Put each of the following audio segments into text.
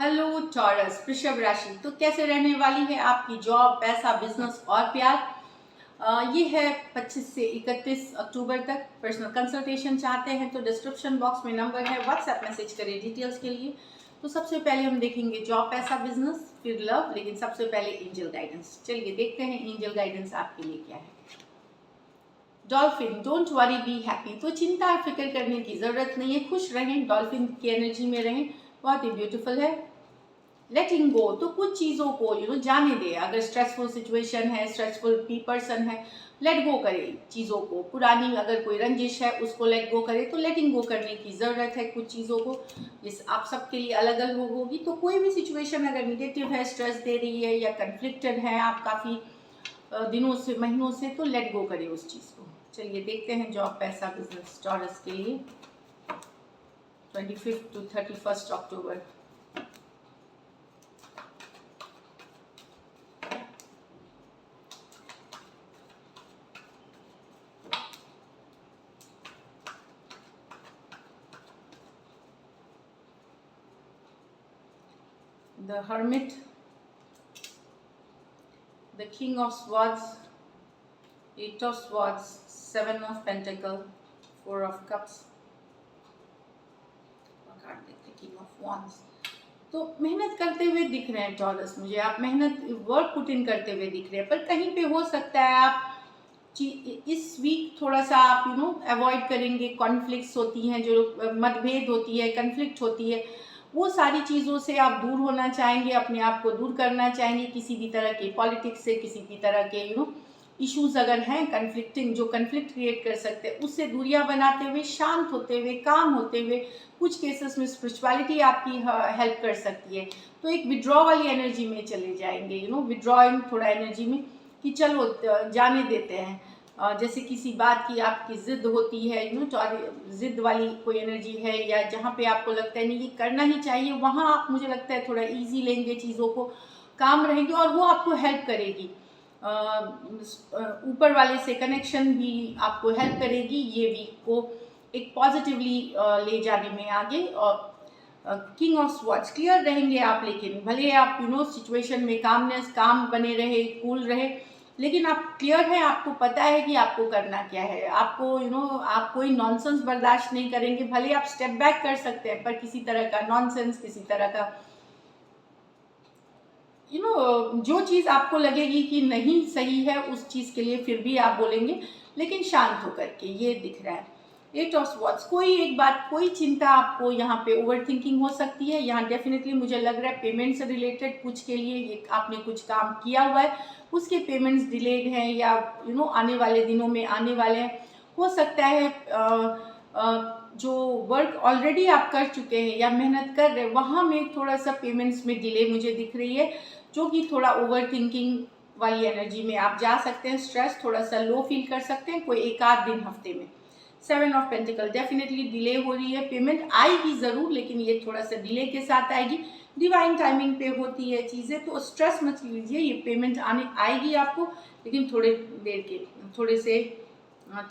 Hello taurus वृषभ राशि। तो कैसे रहने वाली है आपकी जॉब, पैसा, बिजनेस और प्यार। ये है 25 से 31 अक्टूबर तक। पर्सनल कंसल्टेशन चाहते हैं तो डिस्क्रिप्शन बॉक्स में नंबर है, व्हाट्सएप मैसेज करें डिटेल्स के लिए। तो सबसे पहले हम देखेंगे जॉब, पैसा, बिजनेस, फिर लव, लेकिन सबसे पहले एंजल गाइडेंस। चलिए देखते हैं एंजल गाइडेंस आपके लिए क्या है। Dolphin, don't worry be happy. तो चिंता फिक्र करने की जरूरत नहीं है, खुश रहें, डॉल्फिन की एनर्जी में रहें, बहुत ही ब्यूटीफुल है। लेटिंग गो, तो कुछ चीज़ों को जाने दे। अगर स्ट्रेसफुल सिचुएशन है, स्ट्रेसफुल पर्सन है, लेट गो करे चीज़ों को। पुरानी अगर कोई रंजिश है उसको लेट गो करे। तो लेटिंग गो करने की ज़रूरत है कुछ चीज़ों को। जिस आप सबके लिए अलग अलग होगी। तो कोई भी सिचुएशन अगर निगेटिव है, स्ट्रेस दे रही है या कन्फ्लिक्टेड है आप काफ़ी दिनों से, महीनों से, तो लेट गो करे उस चीज़ को। चलिए देखते हैं जॉब, पैसा, बिजनेस टॉरस के लिए 25 to 31 October. The Hermit, the King of Swords, Eight of Swords, Seven of Pentacles, Four of Cups, King of Wands। तो मेहनत करते हुए दिख रहे हैं टॉरस मुझे। आप मेहनत, वर्क पुट इन करते हुए दिख रहे हैं, पर कहीं पे हो सकता है आप इस वीक थोड़ा सा आप अवॉइड करेंगे। कॉन्फ्लिक्ट्स होती हैं, जो मतभेद होती है, कन्फ्लिक्ट होती है, वो सारी चीज़ों से आप दूर होना चाहेंगे, अपने आप को दूर करना चाहेंगे। किसी भी तरह के पॉलिटिक्स से, किसी भी तरह के इश्यूज अगर हैं कन्फ्लिक्टिंग, जो कन्फ्लिक्ट क्रिएट कर सकते हैं, उससे दूरियां बनाते हुए, शांत होते हुए, काम होते हुए, कुछ केसेस में स्पिरिचुअलिटी आपकी हेल्प कर सकती है। तो एक विड्रॉ वाली एनर्जी में चले जाएंगे, विड्रॉइंग थोड़ा एनर्जी में, कि चलो जाने देते हैं। जैसे किसी बात की आपकी जिद होती है, जिद वाली कोई एनर्जी है, या जहाँ पे आपको लगता है नहीं ये करना ही चाहिए, वहाँ आप, मुझे लगता है, थोड़ा इजी लेंगे चीज़ों को, काम रहेंगे और वो आपको हेल्प करेगी। ऊपर वाले से कनेक्शन भी आपको हेल्प करेगी ये वीक को एक पॉजिटिवली ले जाने में आगे। और किंग ऑफ स्वॉर्ड्स, क्लियर रहेंगे आप, लेकिन भले आप सिचुएशन में काम बने रहे, कूल रहे, लेकिन आप क्लियर हैं, आपको पता है कि आपको करना क्या है। आपको आप कोई नॉनसेंस बर्दाश्त नहीं करेंगे। भले आप स्टेप बैक कर सकते हैं, पर किसी तरह का नॉनसेंस, किसी तरह का जो चीज़ आपको लगेगी कि नहीं सही है, उस चीज़ के लिए फिर भी आप बोलेंगे, लेकिन शांत होकर के, ये दिख रहा है। एट ऑफ स्वॉर्ड्स, कोई एक बात, कोई चिंता आपको यहाँ पे ओवर थिंकिंग हो सकती है। यहाँ डेफिनेटली मुझे लग रहा है पेमेंट से रिलेटेड कुछ के लिए ये आपने कुछ काम किया हुआ है, उसके पेमेंट्स डिलेड हैं, या आने वाले दिनों में आने वाले हैं। हो सकता है जो वर्क ऑलरेडी आप कर चुके हैं या मेहनत कर रहे हैं, वहाँ में थोड़ा सा पेमेंट्स में डिले मुझे दिख रही है, जो कि थोड़ा ओवर थिंकिंग वाली एनर्जी में आप जा सकते हैं। स्ट्रेस, थोड़ा सा लो फील कर सकते हैं कोई एक आध दिन, हफ्ते में। Seven of pentacle, definitely delay हो रही है। पेमेंट आएगी ज़रूर, लेकिन ये थोड़ा सा डिले के साथ आएगी। डिवाइन टाइमिंग पे होती है चीज़ें, तो स्ट्रेस मत लीजिए, ये पेमेंट आएगी आपको, लेकिन थोड़े से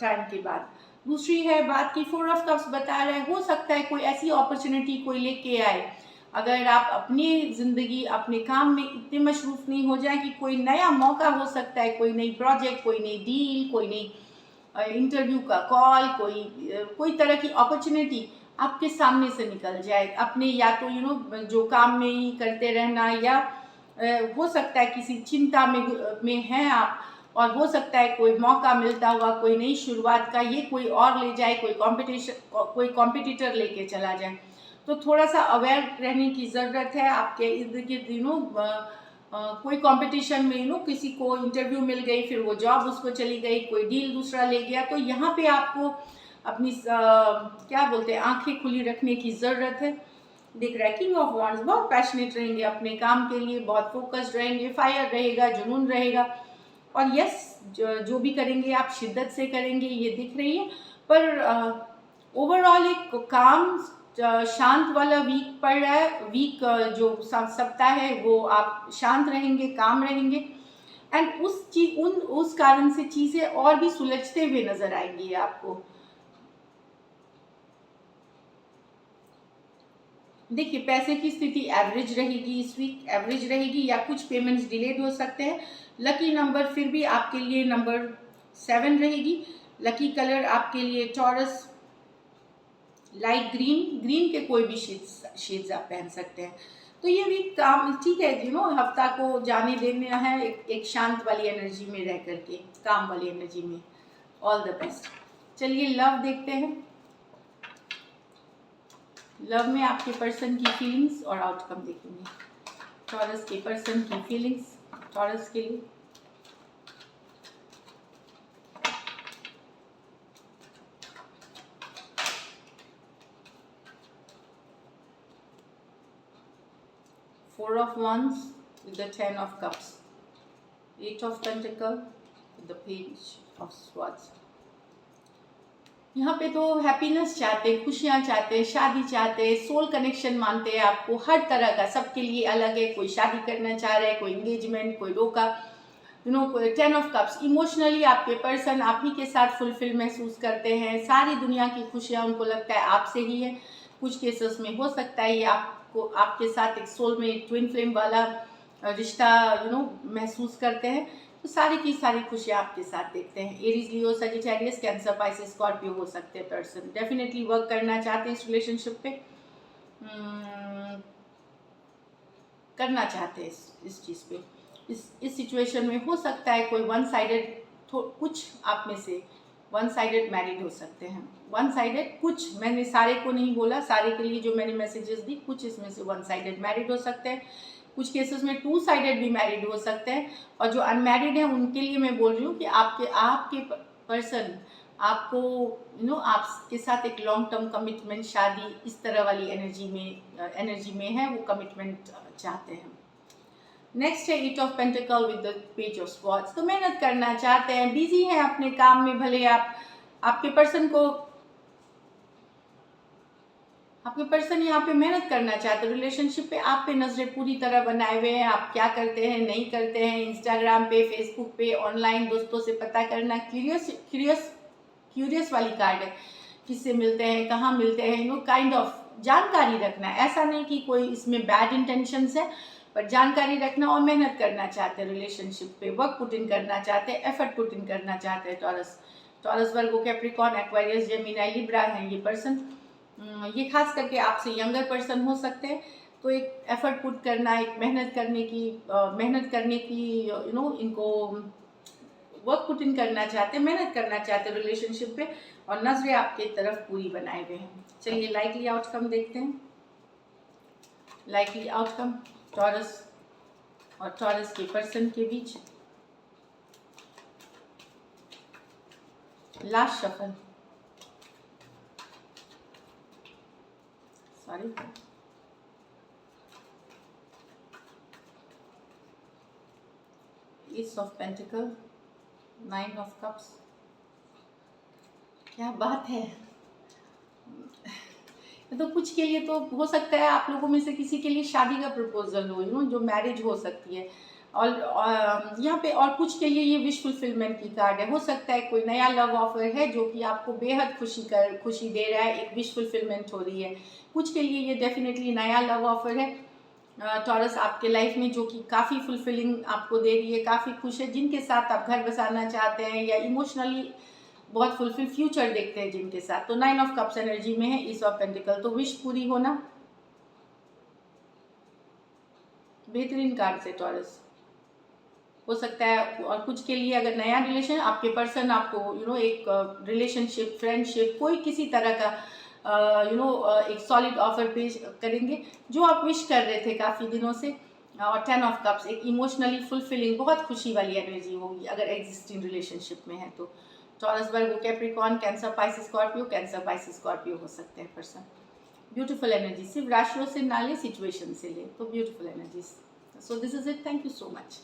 टाइम के बाद। दूसरी है बात की फोर ऑफ कप्स बता रहा है, हो सकता है कोई ऐसी अपॉर्चुनिटी कोई लेके आए। अगर आप अपनी ज़िंदगी, अपने काम में इतने मशरूफ़ नहीं हो जाए कि कोई नया मौका हो सकता है, कोई नई प्रोजेक्ट, कोई नई डील, कोई नई इंटरव्यू का कॉल, कोई तरह की अपॉर्चुनिटी आपके सामने से निकल जाए। अपने या तो जो काम में ही करते रहना, या हो सकता है किसी चिंता में हैं आप, और हो सकता है कोई मौका मिलता हुआ, कोई नई शुरुआत का, ये कोई और ले जाए, कोई कॉम्पिटिटर लेके चला जाए। तो थोड़ा सा अवेयर रहने की ज़रूरत है। आपके इर्द गिर्द कोई कंपटीशन में किसी को इंटरव्यू मिल गई, फिर वो जॉब उसको चली गई, कोई डील दूसरा ले गया, तो यहाँ पे आपको अपनी क्या बोलते हैं, आंखें खुली रखने की ज़रूरत है। दिख रहा है किंग ऑफ वांड्स, बहुत पैशनेट रहेंगे अपने काम के लिए, बहुत फोकस्ड रहेंगे, फायर रहेगा, जुनून रहेगा, और यस, जो भी करेंगे आप शिद्दत से करेंगे, ये दिख रही है। पर ओवरऑल एक काम शांत वाला वीक पड़ रहा है। वीक जो सप्ताह है वो आप शांत रहेंगे, काम रहेंगे, एंड उस कारण से चीज़ें और भी सुलझते हुए नजर आएंगी आपको। देखिए पैसे की स्थिति एवरेज रहेगी, इस वीक एवरेज रहेगी या कुछ पेमेंट्स डिलेड हो सकते हैं। लकी नंबर फिर भी आपके लिए नंबर 7 रहेगी। लकी कलर आपके लिए टॉरस लाइट ग्रीन, ग्रीन के कोई भी शेड्स आप पहन सकते हैं। तो ये वीक काम ठीक है, हफ्ता को जाने देना है एक शांत वाली एनर्जी में रह करके, काम वाली एनर्जी में। All the best. चलिए लव देखते हैं। लव में आपके पर्सन की फीलिंग्स और आउटकम देखेंगे। टॉरस के पर्सन की फीलिंग्स टॉरस के लिए। Four of Wands with the 10 of Cups, 8 of Pentacles with the Page of Swords। यहाँ पे तो हैप्पीनेस चाहते, खुशियाँ चाहते, शादी चाहते, सोल कनेक्शन मानते हैं आपको, हर तरह का, सबके लिए अलग है। कोई शादी करना चाह रहा है, कोई एंगेजमेंट, कोई रोका, 10 ऑफ कप्स। इमोशनली आपके पर्सन आप ही के साथ फुलफिल महसूस करते हैं। सारी दुनिया की खुशियाँ उनको लगता है आपसे ही है। कुछ केसेस में हो सकता है ये आपको, आपके साथ एक सोल में एक ट्विन फ्लेम वाला रिश्ता महसूस करते हैं। तो सारी की सारी खुशियाँ आपके साथ देखते हैं। एरीज, लियो, सजिटेरियस, कैंसर, पाइसेस, स्कॉर्पियो हो सकते हैं पर्सन। डेफिनेटली वर्क करना चाहते हैं इस रिलेशनशिप पे, करना चाहते हैं इस चीज़ पे। इस सिचुएशन में हो सकता है कोई वन साइडेड, कुछ आप में से वन साइडेड मैरिड हो सकते हैं। वन साइडेड, कुछ, मैंने सारे को नहीं बोला, सारे के लिए जो मैंने मैसेजेस दी, कुछ इसमें से वन साइडेड मैरिड हो सकते हैं। कुछ केसेस में टू साइडेड भी मैरिड हो सकते हैं। और जो अनमैरिड हैं उनके लिए मैं बोल रही हूँ कि आपके पर्सन आपको आपके साथ एक लॉन्ग टर्म कमिटमेंट, शादी, इस तरह वाली एनर्जी में है, वो कमिटमेंट चाहते हैं। नेक्स्ट है 8 of pentacle with the page of swords. तो मेहनत करना चाहते हैं, बिजी हैं अपने काम में, भले आपके पर्सन यहाँ पे मेहनत करना चाहते हैं रिलेशनशिप पे। आप पे नजरें पूरी तरह बनाए हुए हैं, आप क्या करते हैं, नहीं करते हैं। इंस्टाग्राम पे, फेसबुक पे, ऑनलाइन दोस्तों से पता करना, क्यूरियस वाली कार्ड है। किससे मिलते हैं, कहाँ मिलते हैं, काइंड ऑफ जानकारी रखना। ऐसा नहीं कि कोई इसमें बैड इंटेंशंस है, पर जानकारी रखना। और मेहनत करना चाहते हैं रिलेशनशिप पे, वर्क पुट इन करना चाहते हैं, एफर्ट पुट इन करना चाहते हैं। Taurus, Virgo, Capricorn, Aquarius, Gemini, Libra है ये पर्सन। ये खास करके आपसे यंगर पर्सन हो सकते हैं। तो एक एफर्ट पुट करना, एक मेहनत करने की इनको वर्क पुट इन करना चाहते हैं, मेहनत करना चाहते हैं रिलेशनशिप पे। और नजरें आपके तरफ पूरी बनाए हुए हैं। चलिए लाइकली आउटकम देखते हैं। लाइकली आउटकम टॉरस और टॉरस के पर्सन के बीच। Last shuffle, sorry, ace of pentacle, 9 of cups. क्या बात है। तो कुछ के लिए तो हो सकता है आप लोगों में से किसी के लिए शादी का प्रपोजल हो, जो मैरिज हो सकती है। और यहाँ पे और कुछ के लिए ये विश फुलफिलमेंट की कार्ड है। हो सकता है कोई नया लव ऑफर है जो कि आपको बेहद खुशी दे रहा है, एक विश फुलफिलमेंट हो रही है। कुछ के लिए ये डेफिनेटली नया लव ऑफर है टॉरस आपके लाइफ में, जो कि काफ़ी फुलफिलिंग आपको दे रही है, काफ़ी खुश है। जिनके साथ आप घर बसाना चाहते हैं या इमोशनली बहुत फुलफिल फ्यूचर देखते हैं जिनके साथ। तो 9 ऑफ कप्स एनर्जी में है, ईस ऑफ पेंटिकल। तो विश पूरी होना, बेहतरीन कार्ड से टॉरस हो सकता है। और कुछ के लिए अगर नया रिलेशन, आपके पर्सन आपको एक रिलेशनशिप, फ्रेंडशिप, कोई किसी तरह का एक सॉलिड ऑफर पेश करेंगे जो आप विश कर रहे थे काफ़ी दिनों से। और 10 ऑफ कप्स, एक इमोशनली फुलफिलिंग, बहुत खुशी वाली एनर्जी होगी अगर एग्जिस्टिंग रिलेशनशिप में है तो। Taurus, Virgo, Capricorn, Cancer, Pisces, Scorpio, Cancer, Pisces, Scorpio हो सकते हैं पर्सन। ब्यूटीफुल एनर्जी, सिर्फ राशियों से ना ले, सिचुएशन से ले, तो beautiful energies. So this is it, thank you so much.